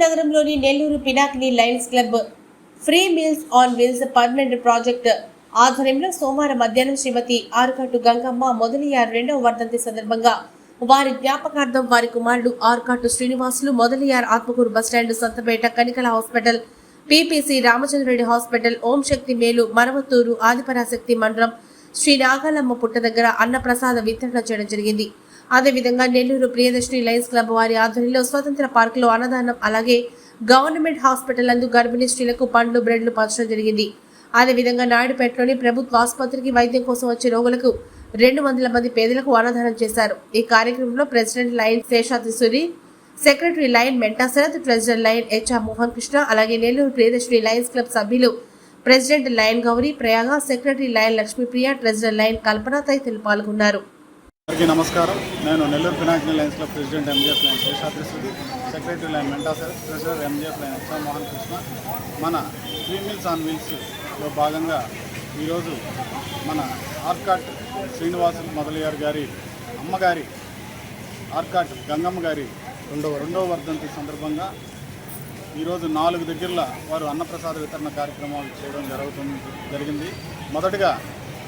నగరంలోని Nellore Pinakini lions club free meals on wheels permanent project ఆధ్వర్యంలో సోమవారం మధ్యాహ్నం శ్రీమతి ఆర్కాటు గంగమ్మ మొదలియార్ 2వ వర్ధంతి సందర్భంగా వారి జ్ఞాపకార్థం వారి కుమారుడు Arcot Srinivasulu Mudaliar Atmakur bus stand Santhapeta Kanikala hospital PPC Ramachandra Reddy hospital Om Shakti మేలు మరవతూరు ఆదిపరాశక్తి మండలం శ్రీ నాగాలమ్మ పుట్ట దగ్గర అన్నప్రసాద వితరణ చేయడం జరిగింది. అదేవిధంగా నెల్లూరు ప్రియదర్శిని లయన్స్ క్లబ్ వారి ఆధ్వర్యంలో స్వతంత్ర పార్కులో అన్నదానం, అలాగే గవర్నమెంట్ హాస్పిటల్ నందు గర్భిణీ స్త్రీలకు పండ్లు బ్రెడ్లు పంచడం జరిగింది. అదేవిధంగా నాయుడుపేటలోని ప్రభుత్వ ఆసుపత్రికి వైద్యం కోసం వచ్చే రోగులకు 200 మంది పేదలకు అన్నదానం చేశారు. ఈ కార్యక్రమంలో president lion Seshadri Suri, secretary lion Menta Sarath, president lion HR Mohan Krishna, అలాగే నెల్లూరు ప్రియదర్శిని లయన్స్ క్లబ్ సభ్యులు president lion Gauri Prayaga, secretary lion Lakshmipriya, treasurer lion Kalpana తదితరులు పాల్గొన్నారు. నమస్కారం. నేను Nellore Pinakini lions club president MGF lion Seshadri Suri, secretary lion Menta Sarath, treasurer MGF lion HR Mohan Krishna. మన ఫ్రీ మీల్స్ ఆన్ వీల్స్లో భాగంగా ఈరోజు మన ఆర్కాట్ శ్రీనివాసులు మొదలయ్యారు గారి అమ్మగారి ఆర్కాట్ గంగమ్మ గారి రెండవ వర్ధంతి సందర్భంగా ఈరోజు 4 దగ్గరలో వారు అన్నప్రసాద వితరణ కార్యక్రమాలు చేయడం జరిగింది. మొదటగా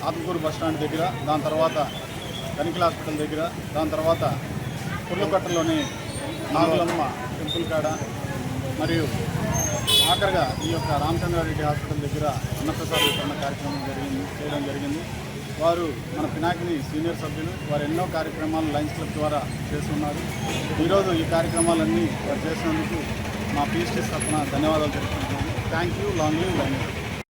ఆత్మకూరు బస్టాండ్ దగ్గర, దాని తర్వాత కనికల హాస్పిటల్ దగ్గర, దాని తర్వాత పుల్లకట్టలోని నాగులమ్మ టెంపుల్ కాడ, మరియు ఆఖరిగా ఈ యొక్క రామచంద్రారెడ్డి హాస్పిటల్ దగ్గర అన్నప్రసాద వితరణ కార్యక్రమం చేయడం జరిగింది. వారు మన పినాకిని సీనియర్ సభ్యులు. వారు ఎన్నో కార్యక్రమాలు లయన్స్ క్లబ్ ద్వారా చేస్తున్నారు. ఈరోజు ఈ కార్యక్రమాలన్నీ వారు చేసినందుకు మా పీఎస్టీ తరఫున ధన్యవాదాలు తెలుపుతున్నాను. Thank you. Long live Lions.